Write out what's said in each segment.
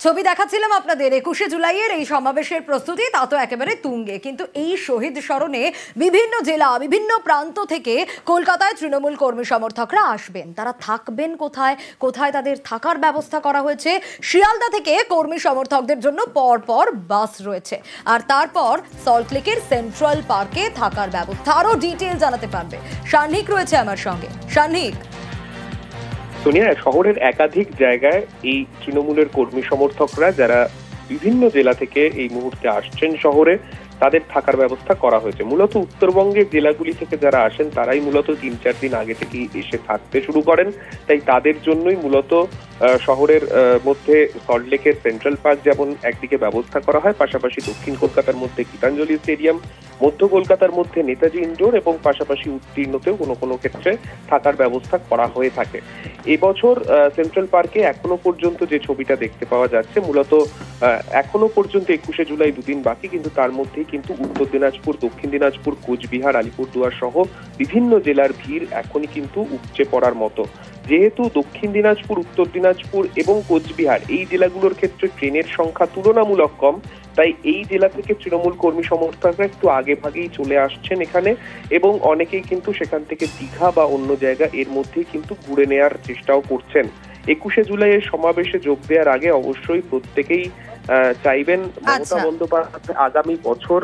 ছবি দেখাচ্ছিলাম আপনাদের 21শে জুলাইয়ের এই সমাবেশের প্রস্তুতি তা তো একেবারে তুঙ্গে, কিন্তু এই শহীদ স্মরণে বিভিন্ন জেলা বিভিন্ন প্রান্ত থেকে কলকাতায় তৃণমূল কর্মী সমর্থকরা আসবেন। তারা থাকবেন কোথায়, কোথায় তাদের থাকার ব্যবস্থা করা হয়েছে? শিয়ালদা থেকে কর্মী সমর্থকদের জন্য পরপর বাস রয়েছে, আর তারপর সল্টলেকের সেন্ট্রাল পার্কে থাকার ব্যবস্থা। আরো ডিটেইল জানাতে পারবে সান্নিক রয়েছে আমার সঙ্গে। সান্নিক, সোনিয়া, শহরের একাধিক জায়গায় এই তৃণমূলের কর্মী সমর্থকরা যারা বিভিন্ন জেলা থেকে এই মুহূর্তে আসছেন শহরে, তাদের থাকার ব্যবস্থা করা হয়েছে। মূলত উত্তরবঙ্গের জেলাগুলি থেকে যারা আসেন তারাই মূলত 3-4 দিন আগে থেকেই এসে থাকতে শুরু করেন। তাই তাদের জন্যই মূলত শহরের মধ্যে সল্টলেকের সেন্ট্রাল পার্ক যেমন একদিকে ব্যবস্থা করা হয়, পাশাপাশি দক্ষিণ কলকাতার মধ্যে গীতাঞ্জলি স্টেডিয়াম, মধ্য কলকাতার মধ্যে নেতাজি ইনডোর এবং পাশাপাশি উত্তীর্ণতেও কোনো কোনো ক্ষেত্রে থাকার ব্যবস্থা করা হয়ে থাকে। এবছর সেন্ট্রাল পার্কে এখনো পর্যন্ত যে ছবিটা দেখতে পাওয়া যাচ্ছে, মূলত এখনো পর্যন্ত 21শে জুলাই দুদিন বাকি, কিন্তু তার মধ্যেই কিন্তু উত্তর দিনাজপুর, দক্ষিণ দিনাজপুর, কোচবিহার, আলিপুরদুয়ার সহ বিভিন্ন জেলার ভিড় এখনই কিন্তু উপচে পড়ার মতো। যেহেতু দক্ষিণ দিনাজপুর, উত্তর দিনাজপুর এবং কোচবিহার এই জেলাগুলোর ক্ষেত্রে ট্রেনের সংখ্যা তুলনামূলক কম, তাই এই জেলা থেকে তৃণমূল কর্মী সমর্থকরা একটু আগে ভাগেই চলে আসছেন এখানে, এবং অনেকেই কিন্তু সেখান থেকে দীঘা বা অন্য জায়গা এর মধ্যেই কিন্তু ঘুরে নেওয়ার চেষ্টাও করছেন। 21শে জুলাইয়ের সমাবেশে যোগ দেওয়ার আগে অবশ্যই প্রত্যেকেই চাইবেন মমতা বন্দ্যোপাধ্যায় আগামী বছর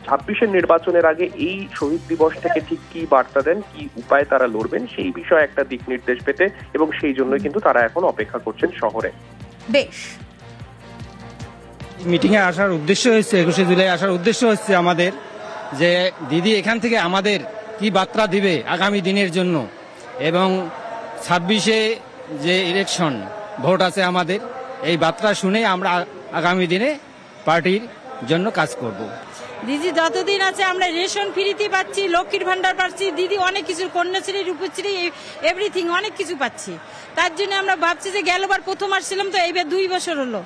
26-এর নির্বাচনের আগে এই শহীদ দিবস থেকে ঠিক কি বার্তা দেন, কি উপায় তারা লড়বেন, সেই বিষয়ে একটা দিক নির্দেশ পেতে, এবং সেই জন্যই কিন্তু তারা এখন অপেক্ষা করছেন শহরে। বেশ, মিটিং এ আসার উদ্দেশ্য হচ্ছে, 21শে জুলাই আসার উদ্দেশ্য হচ্ছে আমাদের যে দিদি এখান থেকে আমাদের কি বার্তা দিবে আগামী দিনের জন্য, এবং 26-এ যে ইলেকশন ভোট আছে আমাদের, এই বার্তা শুনে আমরা আগামী দিনে পার্টির জন্য কাজ করব। দিদি যতদিন আছে আমরা রেশন ফ্রিতে পাচ্ছি, লক্ষ্মীর ভান্ডার পাচ্ছি, দিদি অনেক কিছু, কন্যাশ্রী, রূপশ্রী, এভরিথিং অনেক কিছু পাচ্ছি। তার জন্য আমরা ভাবছি যে গেলবার প্রথম আসছিলাম, তো এইবার 2 বছর হলো।